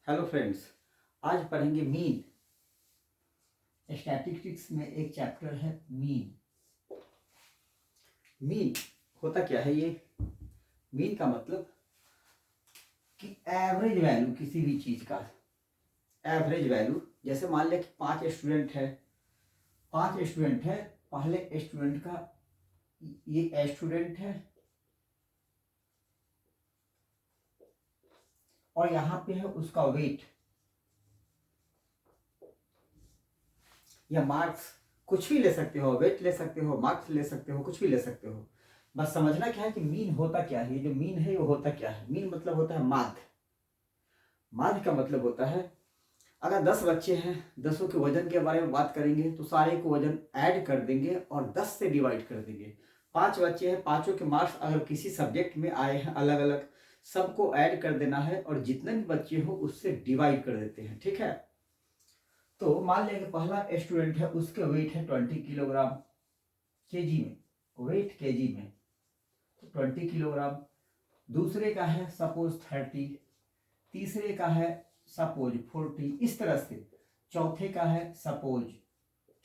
Hello friends, आज पढ़ेंगे mean. Statistics में एक चैप्टर है मीन। मीन होता क्या है? ये मीन का मतलब कि एवरेज वैल्यू किसी भी चीज का। एवरेज वैल्यू जैसे मान लिया कि 5 स्टूडेंट है, 5 स्टूडेंट है। पहले स्टूडेंट का ये स्टूडेंट है और यहाँ पे है उसका वेट या मार्क्स। कुछ भी ले सकते हो, वेट ले सकते हो, मार्क्स ले सकते हो, कुछ भी ले सकते हो। बस समझना क्या है कि मीन होता क्या है। ये जो मीन है वो होता क्या है? मीन मतलब होता है माध्य। माध्य का मतलब होता है अगर 10 बच्चे हैं, 10 के वजन के बारे में बात करेंगे तो सारे को वजन ऐड कर देंगे और 10 से डिवाइड कर देंगे। 5 बच्चे हैं, पांचों के मार्क्स अगर किसी सब्जेक्ट में आए हैं अलग अलग, सबको ऐड कर देना है और जितने भी बच्चे हो उससे डिवाइड कर देते हैं। ठीक है, तो मान लेंगे पहला स्टूडेंट है, उसके वेट है 20 किलोग्राम केजी में, वेट केजी में तो 20 किलोग्राम। दूसरे का है सपोज 30, तीसरे का है सपोज 40, इस तरह से चौथे का है सपोज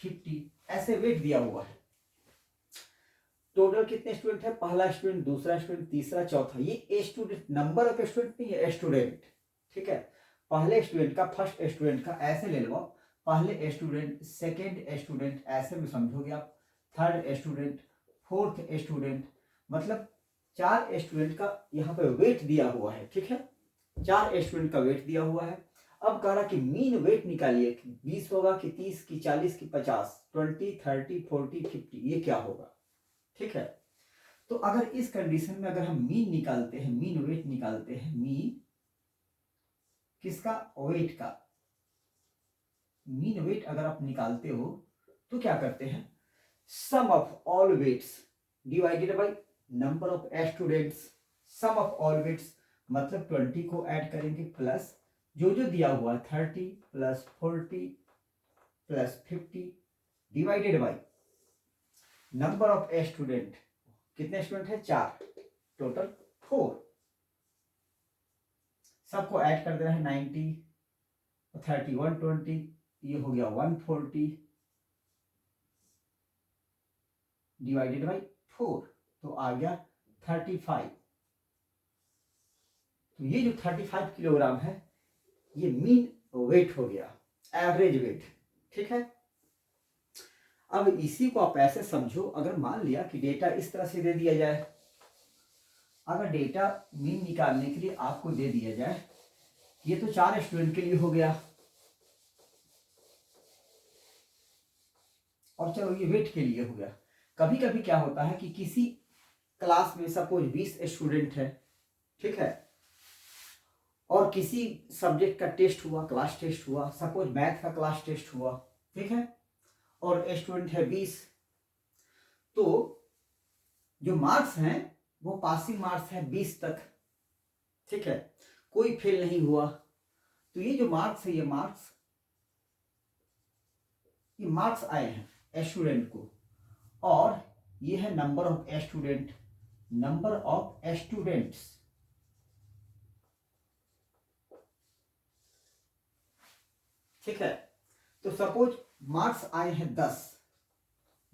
50। ऐसे वेट दिया हुआ है। टोटल कितने स्टूडेंट है? पहला स्टूडेंट, दूसरा स्टूडेंट, तीसरा, चौथा। ये स्टूडेंट नंबर ऑफ स्टूडेंट नहीं है, स्टूडेंट। ठीक है, पहले स्टूडेंट का, फर्स्ट स्टूडेंट का ऐसे ले लो। पहले स्टूडेंट, सेकेंड स्टूडेंट, ऐसे में समझोगे आप। थर्ड स्टूडेंट, फोर्थ स्टूडेंट, मतलब 4 स्टूडेंट का यहाँ पे वेट दिया हुआ है। ठीक है, 4 स्टूडेंट का वेट दिया हुआ है। अब कह रहा कि मीन वेट निकालिए कि 20 होगा कि 30 की 40 की 50, 20, 30, 40, 50, ये क्या होगा? ठीक है, तो अगर इस कंडीशन में अगर हम मीन निकालते हैं, मीन वेट निकालते हैं, मीन किसका? वेट का। मीन वेट अगर आप निकालते हो तो क्या करते हैं? Sum of all weights divided by number of students. Sum of all weights मतलब 20 को ऐड करेंगे प्लस जो जो दिया हुआ है 30 plus 40 plus 50 divided by number of student. कितने स्टूडेंट है? 4, टोटल 4। सबको ऐड कर देना है 90, 30, 120, ये हो गया 140 डिवाइडेड बाई 4, तो आ गया 35। तो ये जो 35 किलोग्राम है ये मीन वेट हो गया, एवरेज वेट। ठीक है, अब इसी को आप ऐसे समझो, अगर मान लिया कि डेटा इस तरह से दे दिया जाए, अगर डेटा मीन निकालने के लिए आपको दे दिया जाए, ये तो 4 स्टूडेंट के लिए हो गया और चलो ये वेट के लिए हो गया। कभी कभी क्या होता है कि किसी क्लास में सपोज 20 स्टूडेंट है, ठीक है, और किसी सब्जेक्ट का टेस्ट हुआ, क्लास टेस्ट हुआ, सपोज मैथ का क्लास टेस्ट हुआ, ठीक है, और स्टूडेंट है 20, तो जो मार्क्स हैं वो पासिंग मार्क्स है 20 तक। ठीक है, कोई फेल नहीं हुआ। तो ये जो मार्क्स है, ये मार्क्स आए हैं स्टूडेंट को, और ये है number of student, number of students. ठीक है, तो सपोज मार्क्स आए हैं 10,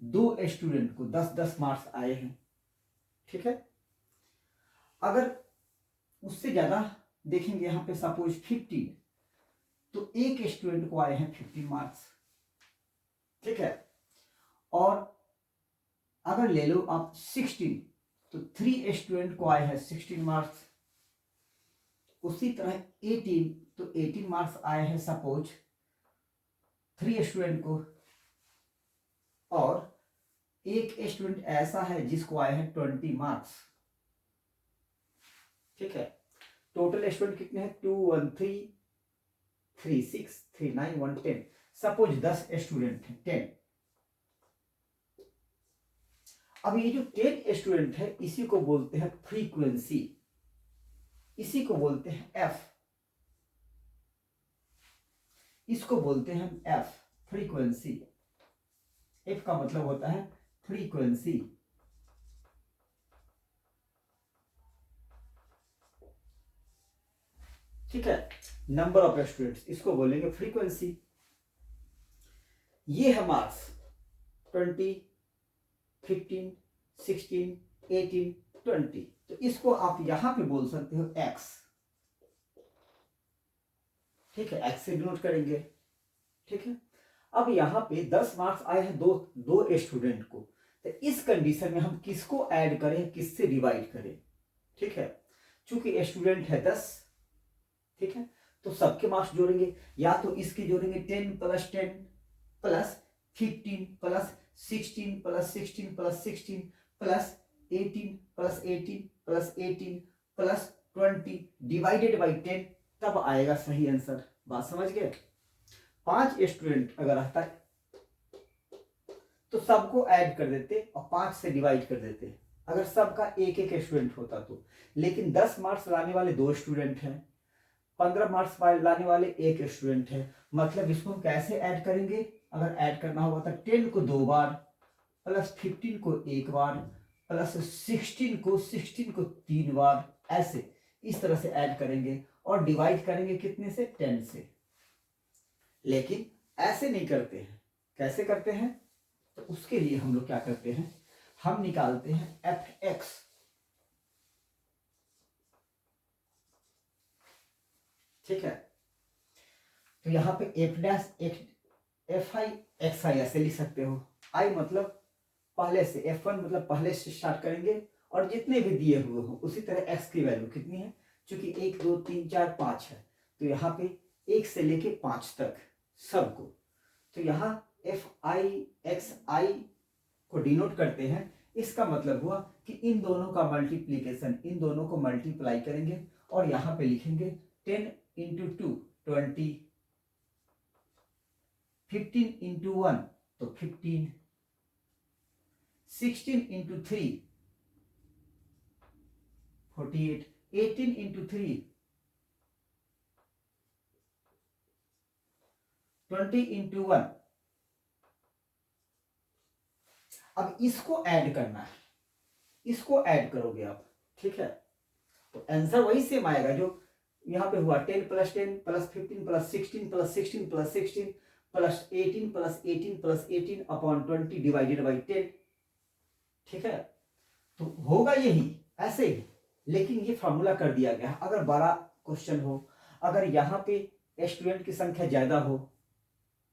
2 स्टूडेंट को 10-10 मार्क्स आए हैं। ठीक है, अगर उससे ज्यादा देखेंगे यहाँ पे सपोज 15, तो एक स्टूडेंट को आए हैं 15 मार्क्स। ठीक है, और अगर ले लो आप 16, तो 3 स्टूडेंट को आए हैं 16 मार्क्स। उसी तरह 18, तो 18 मार्क्स आए हैं सपोज 3 स्टूडेंट को, और एक स्टूडेंट ऐसा है जिसको आए हैं 20 मार्क्स। ठीक है, टोटल स्टूडेंट कितने हैं? 2 1 3 3 6 3 9 1 10। सपोज 10 स्टूडेंट हैं, 10। अब ये जो 10 स्टूडेंट है इसी को बोलते हैं फ्रीक्वेंसी, इसी को बोलते हैं एफ, इसको बोलते हैं एफ, फ्रीक्वेंसी। एफ का मतलब होता है फ्रीक्वेंसी। ठीक है, नंबर ऑफ स्टूडेंट्स, इसको बोलेंगे फ्रीक्वेंसी। ये है मार्क्स 20, 15, 16, 18, 20। तो इसको आप यहां पे बोल सकते हो एक्स। ठीक है, एक्स से डिनोट करेंगे। ठीक है, अब यहाँ पे 10 मार्क्स आए हैं दो दो स्टूडेंट को, तो इस कंडीशन में हम किसको ऐड करें, किससे डिवाइड करें। ठीक है, चूंकि स्टूडेंट है 10, ठीक है, तो सबके मार्क्स जोड़ेंगे, या तो इसके जोड़ेंगे 10 + 10 plus 15 plus 16 plus 16 plus 16 plus 18 plus 18 plus 18 plus 20 divided by 10, तब आएगा सही आंसर। बात समझ गए। 5 स्टूडेंट अगर रहता है तो सबको ऐड कर देते और 5 से डिवाइड कर देते, अगर सबका एक एक स्टूडेंट होता तो। लेकिन 10 मार्क्स लाने वाले 2 स्टूडेंट हैं, 15 मार्क्स लाने वाले 1 स्टूडेंट है, मतलब इसको हम कैसे ऐड करेंगे। अगर ऐड करना होगा तो 10 को 2 बार, प्लस 15 को 1 बार, प्लस 16 को 3 बार, ऐसे इस तरह से ऐड करेंगे और डिवाइड करेंगे कितने से, 10 से। लेकिन ऐसे नहीं करते हैं, कैसे करते हैं, तो उसके लिए हम लोग क्या करते हैं, हम निकालते हैं एफ एक्स। ठीक है, तो यहां पे एफ आई एक्स आई ऐसे लिख सकते हो। आई मतलब पहले से, F1 मतलब पहले से स्टार्ट करेंगे और जितने भी दिए हुए हो उसी तरह x की वैल्यू कितनी है, क्योंकि 1 2 3 4 5 है, तो यहाँ पे 1 से लेके 5 तक सबको। तो यहाँ FI को डिनोट करते हैं। इसका मतलब हुआ कि इन दोनों का मल्टीप्लीकेशन, इन दोनों को मल्टीप्लाई करेंगे और यहाँ पे लिखेंगे 10 × 2 20, 15 × 1 तो 15, 16 × 3 48, 18 × 3 20 × 1। अब इसको ऐड करना है, इसको ऐड करोगे आप। ठीक है, तो आंसर वही सेम आएगा जो यहां पे हुआ, 10 + 10 plus 15 plus 16 plus 16 plus 16 plus 18 plus 18 plus 18 upon 20 divided by 10। ठीक है, तो होगा यही ऐसे ही, लेकिन ये फॉर्मूला कर दिया गया। अगर बड़ा क्वेश्चन हो, अगर यहाँ पे स्टूडेंट की संख्या ज्यादा हो,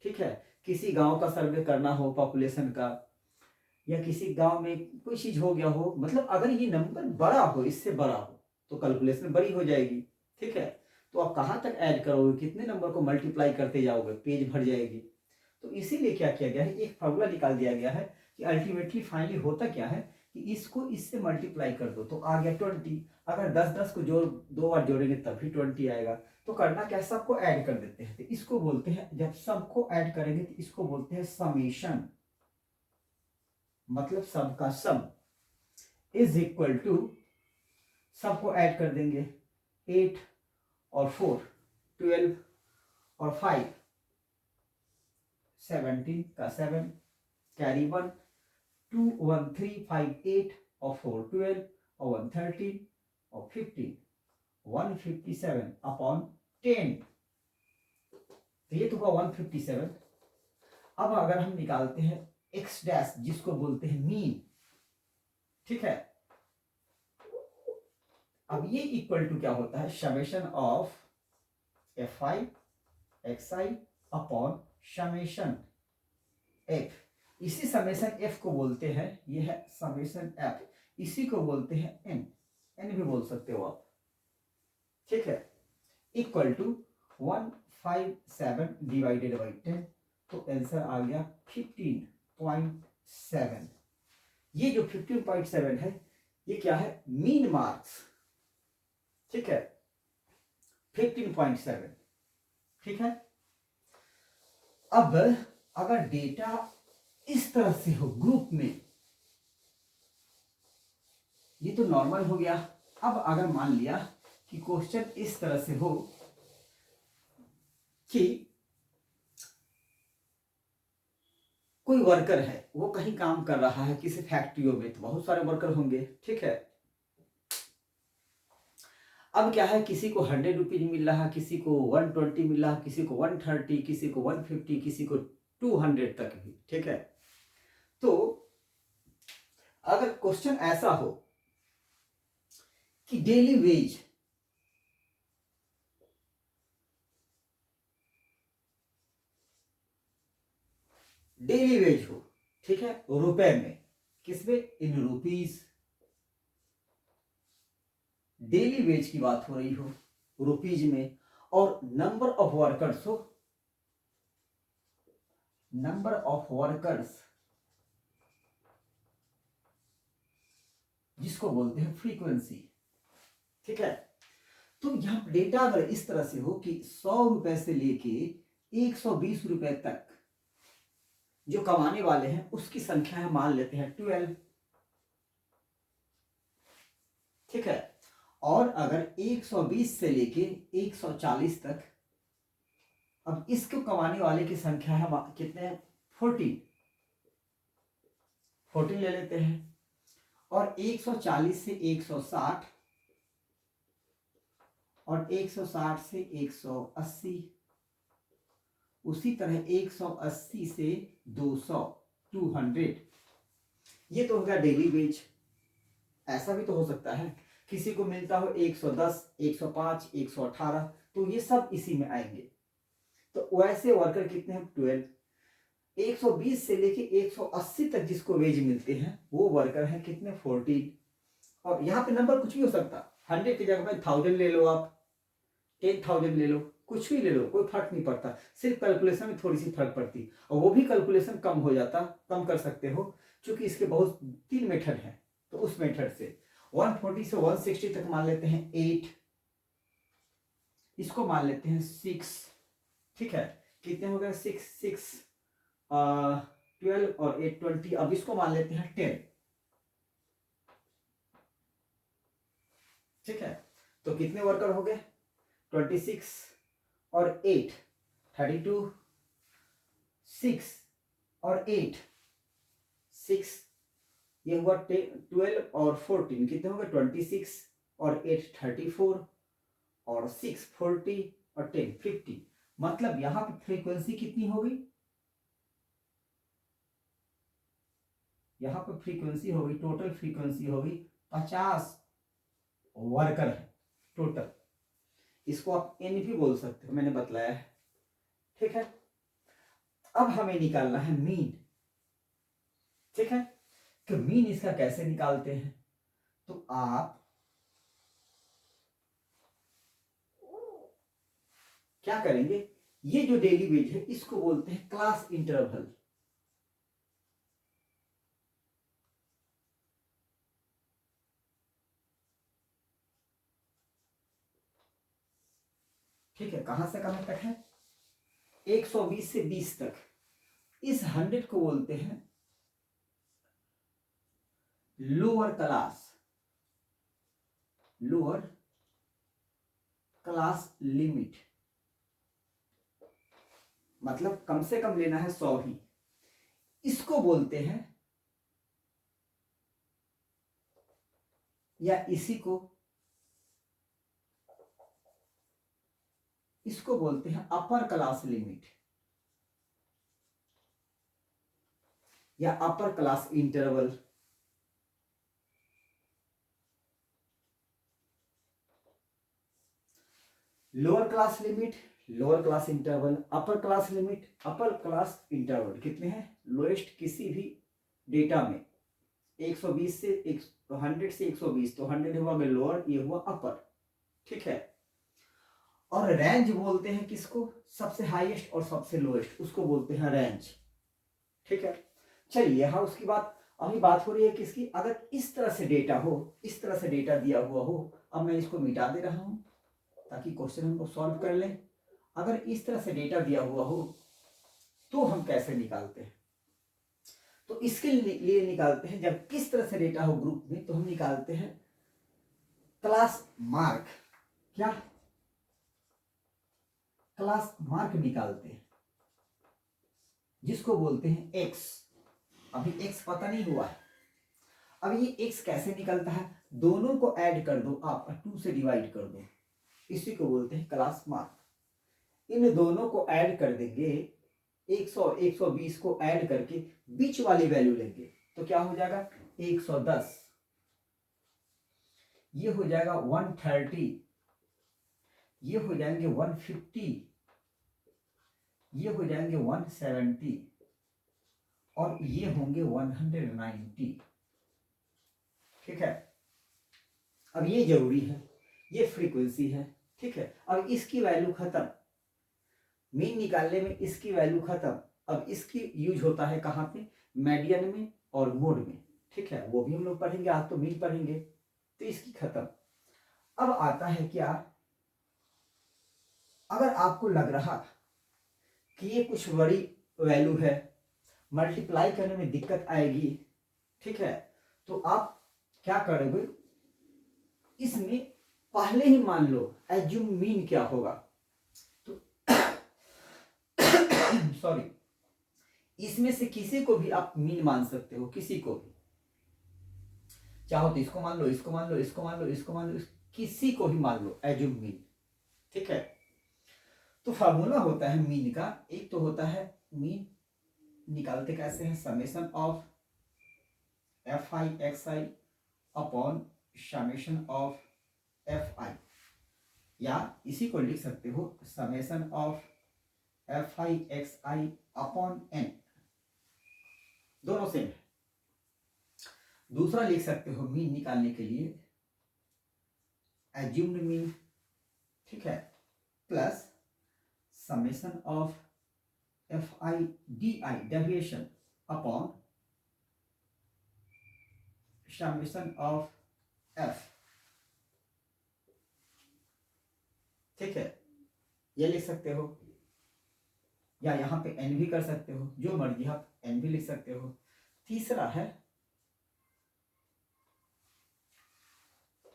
ठीक है, किसी गांव का सर्वे करना हो पॉपुलेशन का, या किसी गांव में कोई चीज हो गया हो, मतलब अगर ये नंबर बड़ा हो, इससे बड़ा हो, तो कैलकुलेशन बड़ी हो जाएगी। ठीक है, तो आप कहां तक ऐड करोगे, कितने नंबर को मल्टीप्लाई करते जाओगे, पेज भर जाएगी। तो इसीलिए क्या किया गया है, एक फॉर्मूला निकाल दिया गया है कि अल्टीमेटली फाइनली होता क्या है कि इसको इससे मल्टीप्लाई कर दो तो आ गया 20। अगर 10 को जोड़ 2 बार जोड़ेंगे तब भी 20 आएगा। तो करना क्या, सबको ऐड कर देते हैं, तो इसको बोलते हैं, जब सबको ऐड करेंगे तो इसको बोलते हैं समेशन, मतलब सबका सम इज इक्वल टू, सबको ऐड कर देंगे, 8 और 4 12 और 5 17 का 7 कैरी 1 2 1 3 5 8 और 4 12 और 1 13 और 15 157 अपॉन 10। तो ये तो हुआ 157। अब अगर हम निकालते हैं एक्स डैश, जिसको बोलते हैं मीन, ठीक है, अब ये इक्वल टू क्या होता है, summation of FI XI upon summation F। इसी समेशन F को बोलते हैं, ये है समेशन F, इसी को बोलते हैं N भी बोल सकते हो आप। ठीक है, इक्वल टू 157 डिवाइडेड बाई 10, तो आंसर आ गया 15.7। ये जो 15.7 है, ये क्या है, मीन मार्क्स। ठीक है, 15.7। ठीक है, अब अगर डेटा इस तरह से हो ग्रुप में, ये तो नॉर्मल हो गया। अब अगर मान लिया कि क्वेश्चन इस तरह से हो कि कोई वर्कर है, वो कहीं काम कर रहा है किसी फैक्ट्रियों में, तो बहुत सारे वर्कर होंगे। ठीक है, अब क्या है, किसी को 100 रुपीज मिल रहा, किसी को 120 मिल रहा, किसी को 130, किसी को 150, किसी को 200 तक भी, ठीक है। तो अगर क्वेश्चन ऐसा हो कि डेली वेज हो, ठीक है, रुपए में, किसमें, इन रुपीज, डेली वेज की बात हो रही हो रुपीज में, और नंबर ऑफ वर्कर्स हो, नंबर ऑफ वर्कर्स जिसको बोलते हैं फ्रीक्वेंसी, ठीक है। तो यहां डेटा अगर इस तरह से हो कि 100 रुपए से लेके 120 रुपए तक जो कमाने वाले हैं उसकी संख्या है, मान लेते हैं 12, ठीक है। और अगर 120 से लेके 140 तक, अब इसको कमाने वाले की संख्या है कितने, 14 ले लेते हैं। और 140 से 160, और 160 से 180, उसी तरह 180 से 200, 200। ये तो होगा डेली वेज। ऐसा भी तो हो सकता है किसी को मिलता हो 110, 105, 118, तो ये सब इसी में आएंगे। तो वैसे वर्कर कितने हैं, 12। 120 से लेके 180 तक जिसको वेज मिलते हैं वो वर्कर है कितने, 14। और यहाँ पे नंबर कुछ भी हो सकता, 100 की जगह में 1000 ले लो, आप 10,000 ले लो, कुछ भी ले लो, कोई फर्क नहीं पड़ता। सिर्फ कैलकुलेशन में थोड़ी सी फर्क पड़ती, और वो भी कैलकुलेशन कम हो जाता, कम कर सकते हो, क्योंकि इसके बहुत 3 मेथड हैं। तो उस मेथड से 140 से 160 तक मान लेते हैं 8, इसको मान लेते हैं 6, ठीक है। कितने हो गए, 6 12 और 8 20। अब इसको मान लेते हैं 10, ठीक है। तो कितने वर्कर हो गए, 26 और 8 32, 6 और 8 6, ये हुआ 12 और 14, कितने हो गए, 26 और 8 34, और 6 40 और 10 50। मतलब यहां पे फ्रीक्वेंसी कितनी हो गई, यहां पर फ्रीक्वेंसी हो गई, टोटल फ्रीक्वेंसी हो गई 50 वर्कर है टोटल। इसको आप एन भी बोल सकते हो, मैंने बतलाया है, ठीक है। अब हमें निकालना है मीन, ठीक है। तो मीन इसका कैसे निकालते हैं, तो आप क्या करेंगे, ये जो डेली वेज है इसको बोलते हैं क्लास इंटरवल, ठीक है। कहां से कहां तक है, 120 से 20 तक। इस 100 को बोलते हैं lower class, lower class limit, मतलब कम से कम लेना है 100 ही। इसको बोलते हैं, या इसी को, इसको बोलते हैं अपर क्लास लिमिट, या upper class interval. Lower class limit, lower class interval, upper class limit, upper class interval कितने हैं, लोएस्ट किसी भी डेटा में 120 से 100 से 120, तो 100 हुआ लोअर, ये हुआ अपर, ठीक है। और रेंज बोलते हैं किसको, सबसे हाईएस्ट और सबसे लोएस्ट, उसको बोलते हैं रेंज, ठीक है। चलिए यहाँ उसकी बात, अभी बात हो रही है किसकी, अगर इस तरह से डेटा हो, इस तरह से डेटा दिया हुआ हो, अब मैं इसको मिटा दे रहा हूं ताकि क्वेश्चन हमको सॉल्व कर लें। अगर इस तरह से डेटा दिया हुआ हो तो हम कैसे निकालते हैं, तो इसके लिए निकालते हैं, जब किस तरह से डेटा हो ग्रुप में, तो हम निकालते हैं क्लास मार्क, क्या, क्लास मार्क निकालते हैं, जिसको बोलते हैं एक्स। अभी एक्स पता नहीं हुआ है, अब ये एक्स कैसे निकलता है, दोनों को ऐड कर दो आप, 2 से डिवाइड कर दो, इसी को बोलते हैं क्लास मार्क। इन दोनों को ऐड कर देंगे, 100 120 को ऐड करके बीच वाली वैल्यू लेंगे तो क्या हो जाएगा 110, ये हो जाएगा 130, ये हो जाएंगे 150, ये हो जाएंगे 170 और ये होंगे 190। ठीक है, अब ये जरूरी है, ये फ्रीक्वेंसी है। ठीक है, अब इसकी वैल्यू खत्म, मीन निकालने में इसकी वैल्यू खत्म। अब इसकी यूज होता है कहाँ पे, मीडियन में और मोड में। ठीक है, वो भी हम लोग पढ़ेंगे, आज तो मीन पढ़ेंगे, तो इसकी खत्म। अब आता है क्या, अगर आपको लग रहा कि ये कुछ बड़ी वैल्यू है, मल्टीप्लाई करने में दिक्कत आएगी, ठीक है, तो आप क्या करोगे, इसमें पहले ही मान लो एज्यूम मीन क्या होगा, तो सॉरी, इसमें से किसी को भी आप मीन मान सकते हो, किसी को भी, चाहो तो इसको मान लो, इसको मान लो, इसको मान लो, इसको मान लो, किसी को भी मान लो एज्यूम मीन। ठीक है, तो फार्मूला होता है मीन का, एक तो होता है मीन निकालते कैसे हैं, summation of f i x i upon summation of f i, या इसी को लिख सकते हो summation of f i x i upon n, दोनों सेम है। दूसरा लिख सकते हो मीन निकालने के लिए एज्यूम्ड मीन, ठीक है, plus summation of f I D I deviation upon summation of F. ठीक है, ये लिख सकते हो, या यहां पे एन भी कर सकते हो, जो मर्जी आप एन भी लिख सकते हो। तीसरा है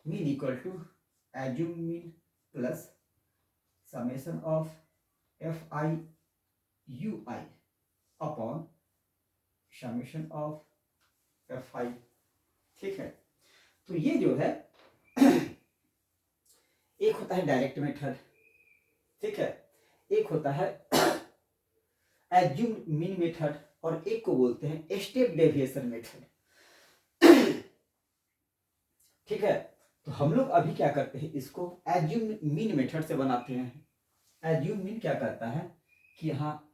mean equal to assumed mean plus summation of f i u i upon summation of f i. ठीक है, तो ये जो है एक होता है डायरेक्ट मेथड, ठीक है, एक होता है एज्यूम मीन मेथड, और एक को बोलते हैं स्टेप डेविएशन मेथड। ठीक है, तो हम लोग अभी क्या करते हैं, इसको एज्यूम मीन मेथड से बनाते हैं। एज्यूम मीन क्या करता है कि यहाँ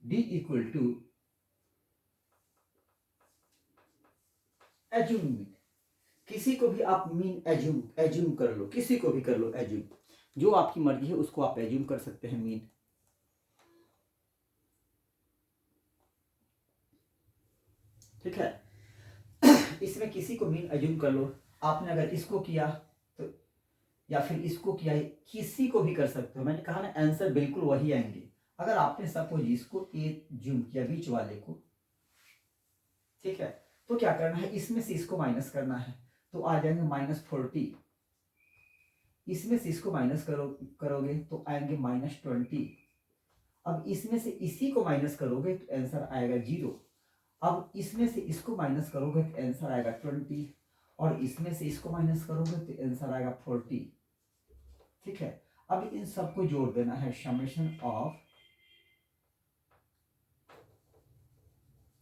d equal to assumed mean, किसी को भी आप मीन एज्यूम कर लो, किसी को भी कर लो एज्यूम, जो आपकी मर्जी है उसको आप एज्यूम कर सकते हैं मीन। ठीक है, इसमें किसी को मीन एज्यूम कर लो, आपने अगर इसको किया तो, या फिर इसको किया, किसी को भी कर सकते हो। मैंने कहा ना आंसर बिल्कुल वही आएंगे। अगर आपने सपोज इसको एज्यूम किया बीच वाले को, ठीक है, तो क्या करना है, इसमें से इसको माइनस करना है, तो आ जाएंगे -40, इसमें से इसको माइनस करोगे तो आएंगे -20। अब इसमें से इसी को माइनस करोगे तो आंसर आएगा 0। अब इसमें से इसको माइनस करोगे तो आंसर आएगा 20, और इसमें से इसको माइनस करोगे तो आंसर आएगा 40। ठीक है, अब इन सबको जोड़ देना है, समेशन ऑफ,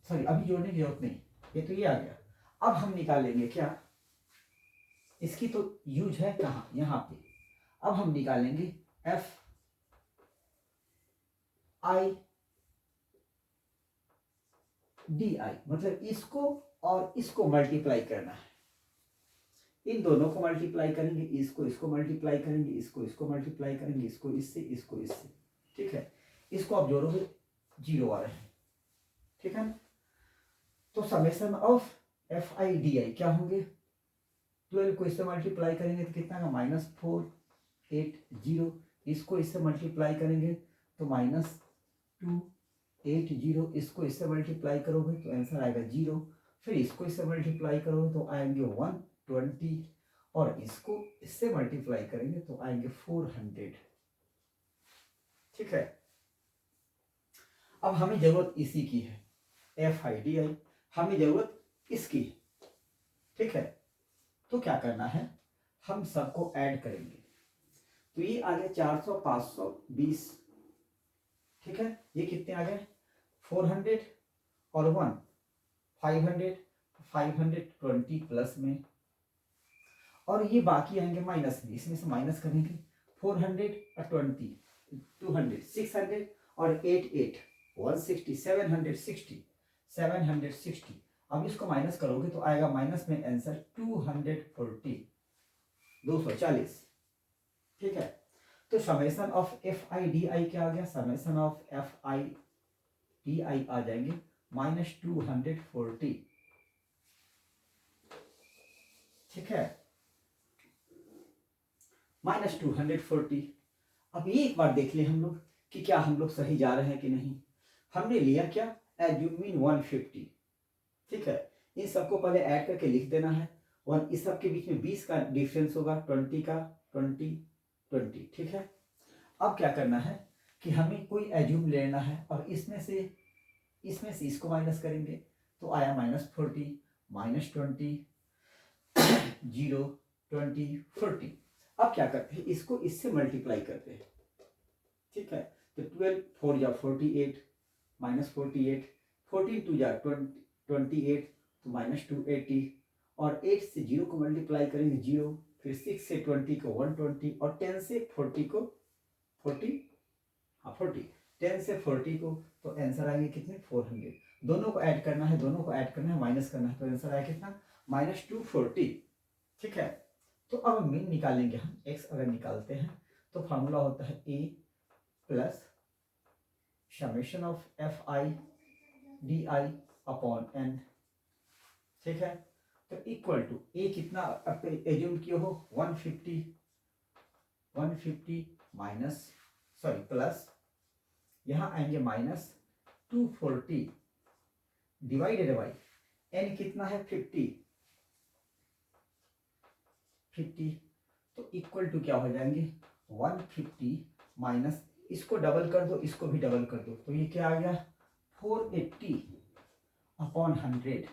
सॉरी अभी जोड़ने की जरूरत नहीं, ये तो ये आ गया। अब हम निकालेंगे क्या, इसकी तो यूज है कहाँ, यहाँ पे। अब हम निकालेंगे एफ आई डी आई, मतलब इसको और इसको मल्टीप्लाई करना है, इन दोनों को मल्टीप्लाई करेंगे, इसको मल्टीप्लाई करेंगे, इसको मल्टीप्लाई करेंगे, इसको इससे। ठीक है, इसको आप जोड़ोगे 0 आ रहे हैं। ठीक है, तो summation of f I D I क्या होंगे, 12 को इससे मल्टीप्लाई करेंगे तो कितना का -480, इसको इससे मल्टीप्लाई करेंगे तो -280, इसको इससे मल्टीप्लाई करोगे तो आंसर आएगा 0, फिर इसको इससे मल्टीप्लाई करोगे तो आएंगे 120, और इसको इससे मल्टीप्लाई करेंगे तो आएंगे 400। ठीक है, अब हमें जरूरत इसी की है, FIDI, हमें जरूरत इसकी है, ठीक है। तो क्या करना है, हम सबको ऐड करेंगे, तो ये आ गया 400 520, ठीक है। ये कितने आ गए 400 और 1 500, 520 प्लस में, और ये बाकी आएंगे माइनस में, इसमें से माइनस करेंगे 420 200 600 और 8 8 160 760 760। अब इसको माइनस करोगे तो आएगा माइनस में आंसर 240 240, ठीक है। तो समेशन ऑफ FIDI क्या आ गया, समेशन ऑफ FIDI आ जाएंगे -240, ठीक है, -240। अब ये एक बार देख ले हम लोग कि क्या हम लोग सही जा रहे हैं कि नहीं। हमने लिया क्या, एज्यूमिन 150, ठीक है। इन सबको पहले ऐड करके लिख देना है। और इस सब के बीच में 20 का डिफरेंस होगा, 20 का 20, ठीक है। अब क्या करना है कि हमें कोई एज्यूम लेना है और इसमें से इसको माइनस करेंगे, तो आया -40 -20 0 20 40। अब क्या करते हैं, इसको इससे मल्टीप्लाई करते हैं, ठीक है। तो 12 4 जा 48 -48, 14 2 जा 28 तो -280, और 8 से 0 को मल्टीप्लाई करेंगे 0, फिर 6 से 20 को 120, और 10 से 40 को 40 10 से 40 को, तो आंसर आएंगे कितने 400। दोनों को ऐड करना है, दोनों को ऐड करना है, माइनस करना है, तो आंसर आया कितना -240, ठीक है। तो अब मीन निकालेंगे हम, x अगर निकालते हैं तो फार्मूला होता है a plus summation of FIDI upon n, ठीक है। तो इक्वल टू a कितना एज्यूम किए हो 150 माइनस सॉरी प्लस, यहाँ आएंगे -240 डिवाइडेड बाई n कितना है 50, तो इक्वल टू क्या हो जाएंगे 150 माइनस, इसको डबल कर दो, इसको भी डबल कर दो, तो ये क्या आ गया 480 अपॉन 100।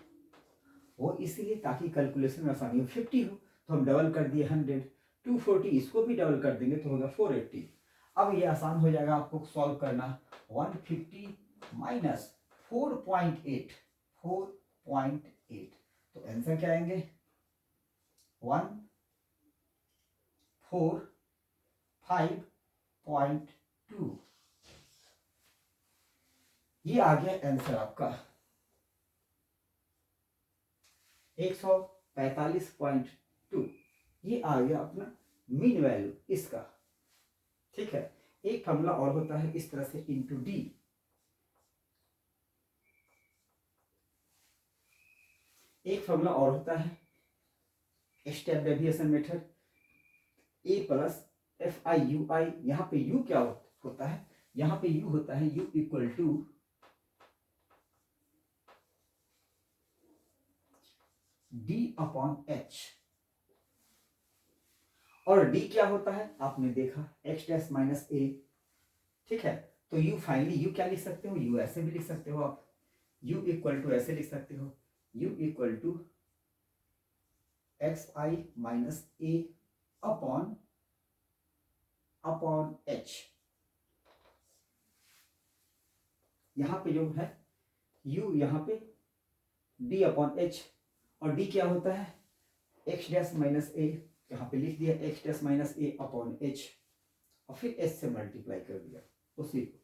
वो इसीलिए ताकि कैलकुलेशन में आसानी हो, 50 हो तो हम डबल कर दिए 100, 240 इसको भी डबल कर देंगे तो होगा 480। अब ये आसान हो जाएगा आपको सॉल्व करना, 150 माइनस 4.8 तो आंसर क्या आएंगे 145.2। ये आ गया आंसर आपका 145.2। ये आ गया अपना मीन वैल्यू इसका, ठीक है। एक फॉर्मूला और होता है इस तरह से इंटू डी, एक फॉर्मूला और होता है step deviation method, a plus FIUI। यहाँ पे u क्या होता है, यहाँ पे u होता है u equal to d upon h, और d क्या होता है आपने देखा x डैश माइनस a, ठीक है। तो u फाइनली u क्या लिख सकते हो, u ऐसे भी लिख सकते हो आप, u इक्वल टू ऐसे लिख सकते हो u equal to xi minus a upon h। यहाँ पे जो है u यहाँ पे d अपॉन h, और d क्या होता है x डैश माइनस a, यहाँ पे लिख दिया x dash minus a upon h, और फिर h से मल्टीप्लाई कर दिया उसी को,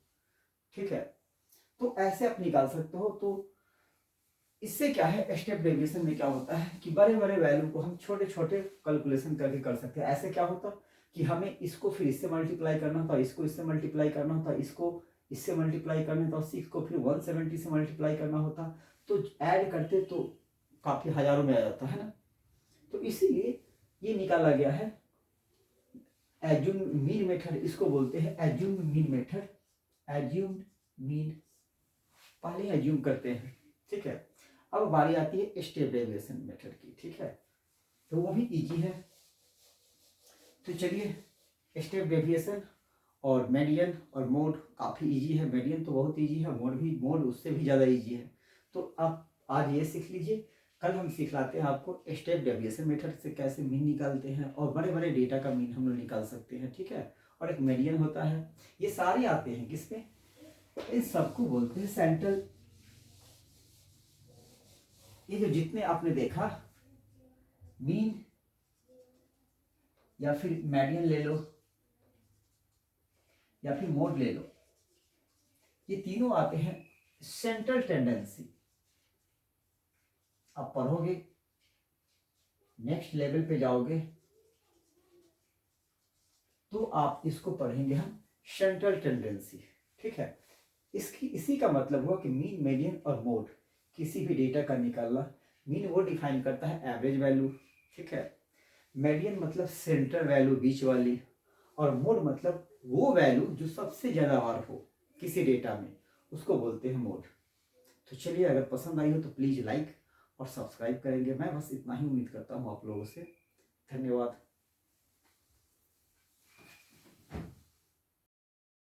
ठीक है। तो ऐसे आप निकाल सकते हो। तो इससे क्या है स्टेप डेविएशन में क्या होता है कि बड़े बड़े वैल्यू को हम छोटे छोटे कैलकुलेशन करके कर सकते हैं। ऐसे क्या होता कि हमें इसको फिर इससे मल्टीप्लाई करना होता, इसको इससे मल्टीप्लाई करना होता, इसको इससे मल्टीप्लाई करना होता, 6 को फिर 170 से मल्टीप्लाई करना होता, तो ऐड करते तो काफी हजारों में आ जाता है ना। तो इसीलिए ये निकाला गया है एज्यूम मीन मेथड, इसको बोलते हैं assume mean method. Assume mean पहले एज्यूम करते हैं, ठीक है। अब बारी आती है स्टेप डेविएशन मेथड की, ठीक है। तो वो भी इजी है। तो चलिए स्टेप डेविएशन और मेडियन और मोड काफ़ी इजी है। मेडियन तो बहुत इजी है, मोड उससे भी ज़्यादा इजी है। तो आप आज ये सीख लीजिए, कल हम सिखलाते हैं आपको स्टेप डेविएशन मेथड से कैसे मीन निकालते हैं और बड़े बड़े डेटा का मीन हम लोग निकाल सकते हैं, ठीक है। और एक मीडियन होता है, ये सारे आते हैं किसमें, इन सबको बोलते हैं सेंट्रल। ये जो जितने आपने देखा, मीन या फिर मीडियन ले लो या फिर मोड ले लो, ये तीनों आते हैं सेंट्रल टेंडेंसी। आप पढ़ोगे, नेक्स्ट लेवल पे जाओगे तो आप इसको पढ़ेंगे हम सेंट्रल टेंडेंसी, ठीक है। इसी का मतलब हुआ कि मीन, मीडियन और मोड किसी भी डेटा का निकालना। मीन वो डिफाइन करता है एवरेज वैल्यू, ठीक है। मीडियन मतलब सेंट्रल वैल्यू बीच वाली, और मोड मतलब वो वैल्यू जो सबसे ज़्यादा बार हो किसी डेटा में, उसको बोलते हैं मोड। तो चलिए, अगर पसंद आई हो तो प्लीज़ लाइक और सब्सक्राइब करेंगे। मैं बस इतना ही उम्मीद करता हूँ आप लोगों से। धन्यवाद।